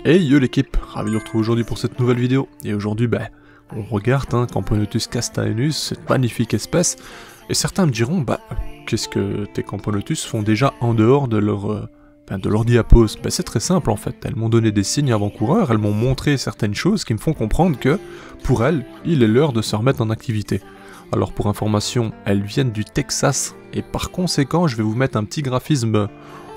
Hey yo l'équipe, ravi de vous retrouver aujourd'hui pour cette nouvelle vidéo. Et aujourd'hui, on regarde Camponotus castaenus, cette magnifique espèce. Et certains me diront, qu'est-ce que tes Camponotus font déjà en dehors de leur diapose? C'est très simple en fait, elles m'ont donné des signes avant-coureurs, elles m'ont montré certaines choses qui me font comprendre que, pour elles, il est l'heure de se remettre en activité. Alors pour information, elles viennent du Texas, et par conséquent, je vais vous mettre un petit graphisme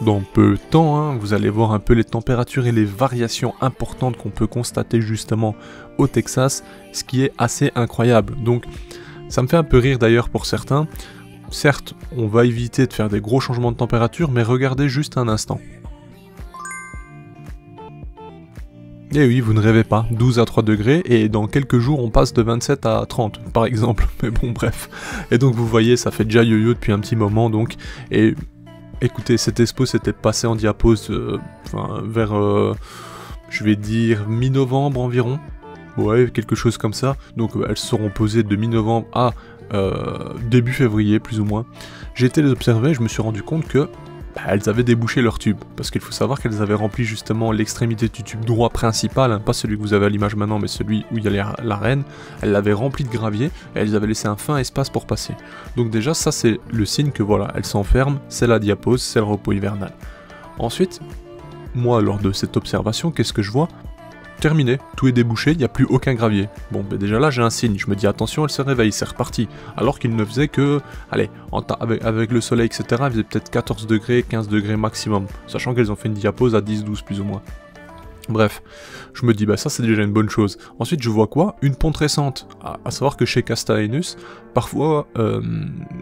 dans peu de temps, vous allez voir un peu les températures et les variations importantes qu'on peut constater justement au Texas, ce qui est assez incroyable. Donc ça me fait un peu rire d'ailleurs pour certains. Certes, on va éviter de faire des gros changements de température, mais regardez juste un instant. Et oui, vous ne rêvez pas, 12 à 3 degrés, et dans quelques jours on passe de 27 à 30 par exemple, mais bon bref. Et donc vous voyez, ça fait déjà yo-yo depuis un petit moment donc, et écoutez, cette expo s'était passée en diapose vers, je vais dire, mi-novembre environ. Ouais, quelque chose comme ça. Donc elles seront posées de mi-novembre à début février, plus ou moins. J'ai été les observer, je me suis rendu compte que elles avaient débouché leur tube. Parce qu'il faut savoir qu'elles avaient rempli justement l'extrémité du tube droit principal, pas celui que vous avez à l'image maintenant, mais celui où il y a la reine. Elles l'avaient rempli de gravier, et elles avaient laissé un fin espace pour passer. Donc déjà, ça c'est le signe que voilà, elles s'enferment, c'est la diapose, c'est le repos hivernal. Ensuite, moi lors de cette observation, qu'est-ce que je vois? Terminé, tout est débouché, il n'y a plus aucun gravier. Bon, déjà là j'ai un signe, je me dis attention, elle se réveille, c'est reparti. Alors qu'il ne faisait que, allez, avec le soleil, etc., il faisait peut-être 14 degrés, 15 degrés maximum. Sachant qu'elles ont fait une diapose à 10-12 plus ou moins. Bref, je me dis, ça c'est déjà une bonne chose. Ensuite, je vois quoi? Une ponte récente. À savoir que chez Castaenus, parfois,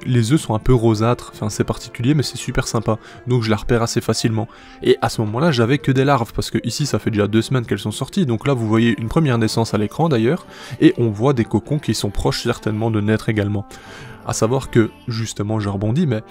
les œufs sont un peu rosâtres. Enfin, c'est particulier, mais c'est super sympa. Donc, je la repère assez facilement. Et à ce moment-là, j'avais que des larves, parce que ici, ça fait déjà 2 semaines qu'elles sont sorties. Donc là, vous voyez une première naissance à l'écran, d'ailleurs. Et on voit des cocons qui sont proches, certainement, de naître également. À savoir que, justement, je rebondis, mais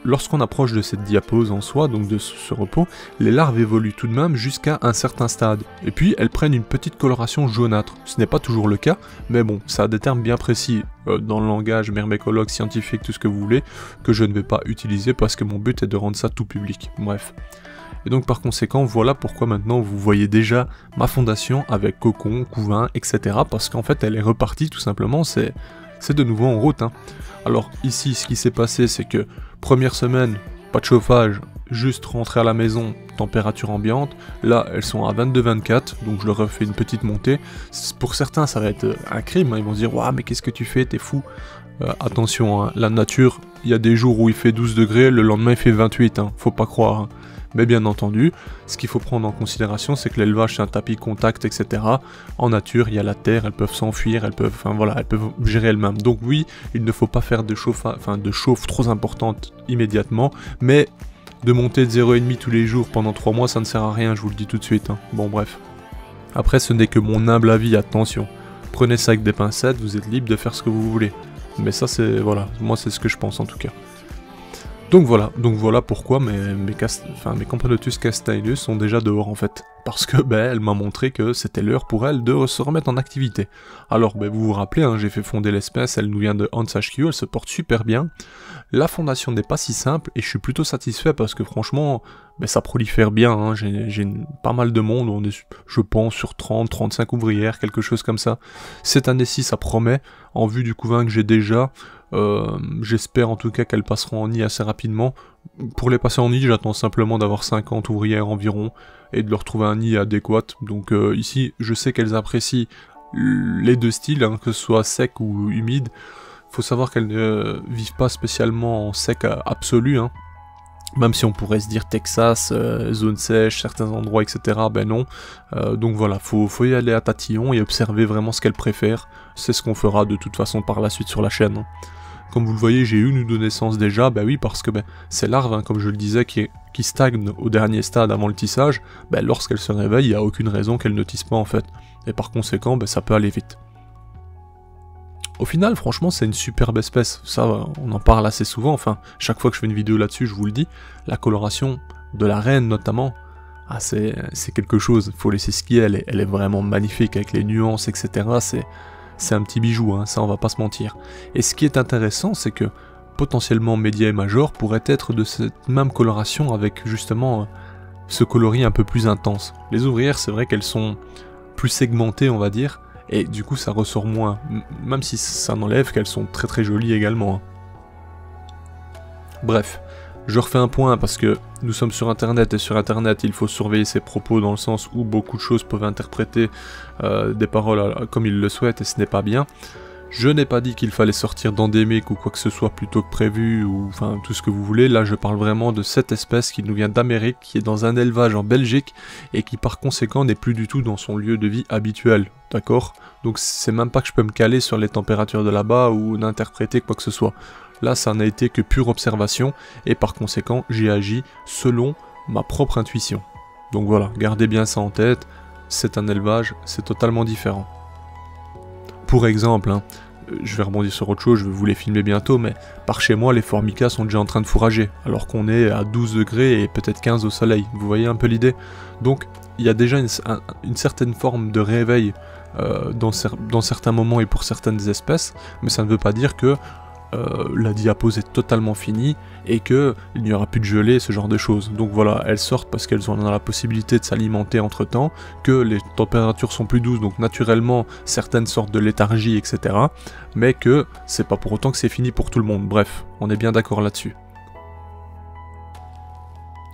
lorsqu'on approche de cette diapose en soi, donc de ce repos, les larves évoluent tout de même jusqu'à un certain stade. Et puis elles prennent une petite coloration jaunâtre. Ce n'est pas toujours le cas, mais bon, ça a des termes bien précis dans le langage myrmécologue, scientifique, tout ce que vous voulez, que je ne vais pas utiliser parce que mon but est de rendre ça tout public. Bref. Et donc par conséquent, voilà pourquoi maintenant vous voyez déjà ma fondation avec cocon, couvain, etc. Parce qu'en fait elle est repartie tout simplement, c'est de nouveau en route. Alors ici, ce qui s'est passé, c'est que première semaine, pas de chauffage, juste rentrer à la maison, température ambiante. Là, elles sont à 22-24, donc je leur ai fait une petite montée. Pour certains, ça va être un crime, ils vont se dire « Waouh, mais qu'est-ce que tu fais, t'es fou !» Attention, la nature, il y a des jours où il fait 12 degrés, le lendemain il fait 28, faut pas croire. Mais bien entendu, ce qu'il faut prendre en considération, c'est que l'élevage c'est un tapis contact, etc. En nature, il y a la terre, elles peuvent s'enfuir, elles peuvent gérer elles-mêmes. Donc oui, il ne faut pas faire de chauffe trop importante immédiatement, mais de monter de 0,5 tous les jours pendant 3 mois, ça ne sert à rien, je vous le dis tout de suite. Bon bref. Après, ce n'est que mon humble avis, attention. Prenez ça avec des pincettes, vous êtes libre de faire ce que vous voulez. Mais ça c'est, voilà, moi c'est ce que je pense en tout cas. Donc voilà pourquoi mes Camponotus castaenus sont déjà dehors en fait. Parce que elle m'a montré que c'était l'heure pour elle de se remettre en activité. Alors vous vous rappelez, j'ai fait fonder l'espèce, elle nous vient de Hans HQ, elle se porte super bien. La fondation n'est pas si simple et je suis plutôt satisfait parce que franchement, ça prolifère bien, j'ai pas mal de monde, on est je pense sur 30-35 ouvrières, quelque chose comme ça. Cette année-ci ça promet, en vue du couvain que j'ai déjà. J'espère en tout cas qu'elles passeront en nid assez rapidement. Pour les passer en nid, j'attends simplement d'avoir 50 ouvrières environ et de leur trouver un nid adéquat. Donc ici, je sais qu'elles apprécient les deux styles, que ce soit sec ou humide. Faut savoir qu'elles ne vivent pas spécialement en sec absolu, même si on pourrait se dire Texas, zone sèche, certains endroits, etc. Non. Donc voilà, faut y aller à tatillon et observer vraiment ce qu'elles préfèrent. C'est ce qu'on fera de toute façon par la suite sur la chaîne. Comme vous le voyez, j'ai eu une ou deux naissances déjà, oui, parce que ces larves, comme je le disais, qui stagnent au dernier stade avant le tissage, lorsqu'elles se réveillent, il n'y a aucune raison qu'elles ne tissent pas en fait. Et par conséquent, ça peut aller vite. Au final, franchement, c'est une superbe espèce. Ça, on en parle assez souvent. Chaque fois que je fais une vidéo là-dessus, je vous le dis. La coloration de la reine, notamment, c'est quelque chose. Faut laisser ce qui est. Elle est vraiment magnifique avec les nuances, etc. C'est un petit bijou, ça, on va pas se mentir. Et ce qui est intéressant, c'est que potentiellement Média et Major pourraient être de cette même coloration avec justement ce coloris un peu plus intense. Les ouvrières, c'est vrai qu'elles sont plus segmentées, on va dire, et du coup ça ressort moins, même si ça n'enlève qu'elles sont très très jolies également. Bref, je refais un point parce que nous sommes sur internet, et sur internet il faut surveiller ses propos dans le sens où beaucoup de choses peuvent interpréter des paroles comme ils le souhaitent, et ce n'est pas bien. Je n'ai pas dit qu'il fallait sortir d'endémique ou quoi que ce soit plutôt que prévu, ou enfin tout ce que vous voulez. Là je parle vraiment de cette espèce qui nous vient d'Amérique, qui est dans un élevage en Belgique, et qui par conséquent n'est plus du tout dans son lieu de vie habituel, d'accord? Donc c'est même pas que je peux me caler sur les températures de là-bas ou d'interpréter quoi que ce soit. Là ça n'a été que pure observation, et par conséquent j'ai agi selon ma propre intuition. Donc voilà, gardez bien ça en tête, c'est un élevage, c'est totalement différent. Pour exemple, hein, je vais rebondir sur autre chose, je vais vous les filmer bientôt, mais par chez moi, les formicas sont déjà en train de fourrager, alors qu'on est à 12 degrés et peut-être 15 au soleil. Vous voyez un peu l'idée? Donc, il y a déjà une certaine forme de réveil dans certains moments et pour certaines espèces, mais ça ne veut pas dire que la diapose est totalement finie et qu'il n'y aura plus de gelée, ce genre de choses. Donc voilà, elles sortent parce qu'elles ont la possibilité de s'alimenter entre temps, que les températures sont plus douces, donc naturellement certaines sortent de léthargie, etc. Mais que c'est pas pour autant que c'est fini pour tout le monde. Bref, on est bien d'accord là-dessus.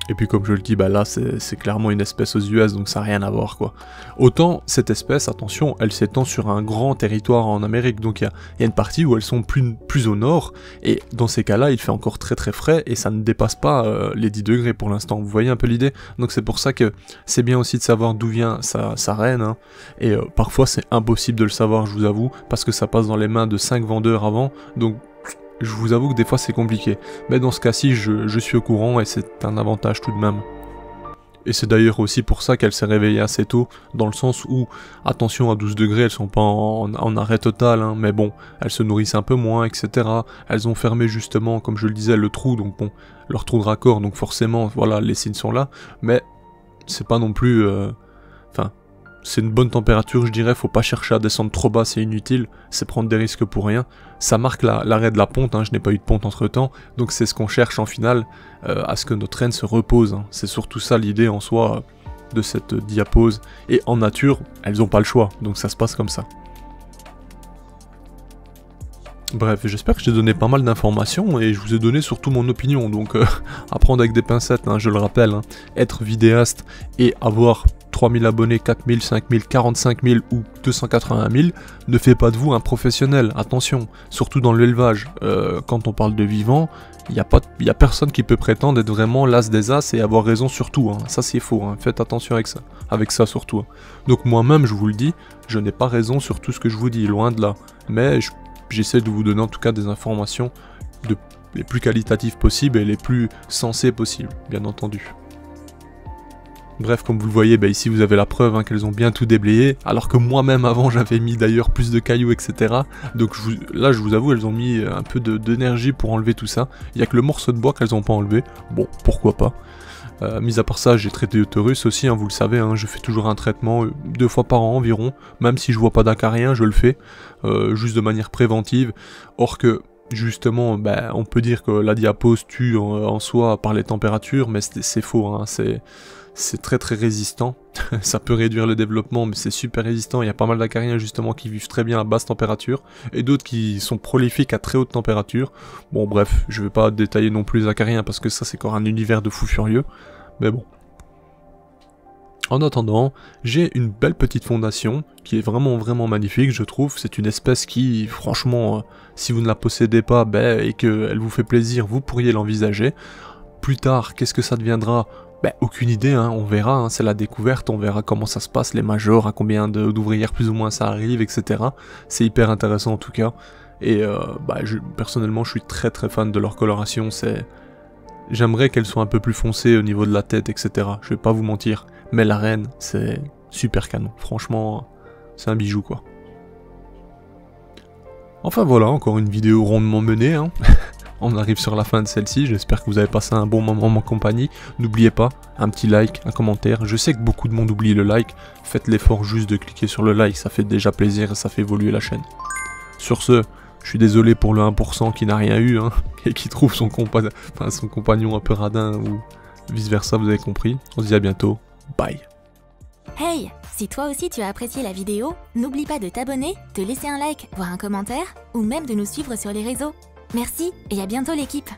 Et puis comme je le dis, bah là c'est clairement une espèce aux US, donc ça n'a rien à voir quoi. Autant cette espèce, attention, elle s'étend sur un grand territoire en Amérique, donc il y a une partie où elles sont plus au nord, et dans ces cas-là il fait encore très très frais, et ça ne dépasse pas les 10 degrés pour l'instant, vous voyez un peu l'idée? Donc c'est pour ça que c'est bien aussi de savoir d'où vient sa reine, hein. Et parfois c'est impossible de le savoir, je vous avoue, parce que ça passe dans les mains de 5 vendeurs avant, donc je vous avoue que des fois c'est compliqué, mais dans ce cas-ci je suis au courant et c'est un avantage tout de même. Et c'est d'ailleurs aussi pour ça qu'elle s'est réveillée assez tôt, dans le sens où, attention à 12 degrés, elles sont pas en arrêt total, hein, mais bon, elles se nourrissent un peu moins, etc. Elles ont fermé justement, comme je le disais, le trou, donc bon, leur trou de raccord, donc forcément, voilà, les signes sont là, mais c'est pas non plus... Enfin... C'est une bonne température, je dirais, faut pas chercher à descendre trop bas, c'est inutile, c'est prendre des risques pour rien. Ça marque l'arrêt de la ponte, hein, je n'ai pas eu de ponte entre temps, donc c'est ce qu'on cherche en finale, à ce que notre reine se repose. Hein. C'est surtout ça l'idée en soi de cette diapose. Et en nature, elles ont pas le choix, donc ça se passe comme ça. Bref, j'espère que j'ai donné pas mal d'informations et je vous ai donné surtout mon opinion, donc à prendre avec des pincettes, hein, je le rappelle, hein, être vidéaste et avoir 3000 abonnés, 4000, 5000, 45 000 ou 281 000 ne fait pas de vous un professionnel, attention, surtout dans l'élevage, quand on parle de vivant, il n'y a personne qui peut prétendre être vraiment l'as des as et avoir raison sur tout, hein. Ça c'est faux, hein. Faites attention avec ça surtout. Hein. Donc moi-même je vous le dis, je n'ai pas raison sur tout ce que je vous dis, loin de là, mais j'essaie de vous donner en tout cas des informations les plus qualitatives possibles et les plus sensées possibles, bien entendu. Bref, comme vous le voyez, bah ici vous avez la preuve hein, qu'elles ont bien tout déblayé, alors que moi-même avant j'avais mis d'ailleurs plus de cailloux, etc. Donc là je vous avoue, elles ont mis un peu d'énergie pour enlever tout ça. Il n'y a que le morceau de bois qu'elles n'ont pas enlevé, bon, pourquoi pas. Mis à part ça, j'ai traité l'utérus aussi, hein, vous le savez, hein, je fais toujours un traitement 2 fois par an environ, même si je vois pas d'acarien, je le fais, juste de manière préventive, or que justement, bah, on peut dire que la diapose tue en soi par les températures, mais c'est faux, hein, c'est très très résistant, ça peut réduire le développement, mais c'est super résistant, il y a pas mal d'acariens justement qui vivent très bien à basse température, et d'autres qui sont prolifiques à très haute température. Bon bref, je vais pas détailler non plus les acariens, parce que ça c'est encore un univers de fou furieux, mais bon. En attendant, j'ai une belle petite fondation, qui est vraiment vraiment magnifique je trouve, c'est une espèce qui, franchement, si vous ne la possédez pas, bah, et qu'elle vous fait plaisir, vous pourriez l'envisager. Plus tard, qu'est-ce que ça deviendra ? Ben, aucune idée, hein, on verra, hein, c'est la découverte, on verra comment ça se passe, les majors, à combien d'ouvrières plus ou moins ça arrive, etc. C'est hyper intéressant en tout cas, et personnellement je suis très très fan de leur coloration, j'aimerais qu'elles soient un peu plus foncées au niveau de la tête, etc. Je vais pas vous mentir, mais la reine, c'est super canon, franchement, c'est un bijou quoi. Enfin voilà, encore une vidéo rondement menée, hein. On arrive sur la fin de celle-ci, j'espère que vous avez passé un bon moment en ma compagnie. N'oubliez pas, un petit like, un commentaire. Je sais que beaucoup de monde oublie le like. Faites l'effort juste de cliquer sur le like, ça fait déjà plaisir et ça fait évoluer la chaîne. Sur ce, je suis désolé pour le 1% qui n'a rien eu, hein, et qui trouve son compagnon un peu radin, ou vice versa, vous avez compris. On se dit à bientôt, bye. Hey, si toi aussi tu as apprécié la vidéo, n'oublie pas de t'abonner, de laisser un like, voire un commentaire, ou même de nous suivre sur les réseaux. Merci et à bientôt l'équipe.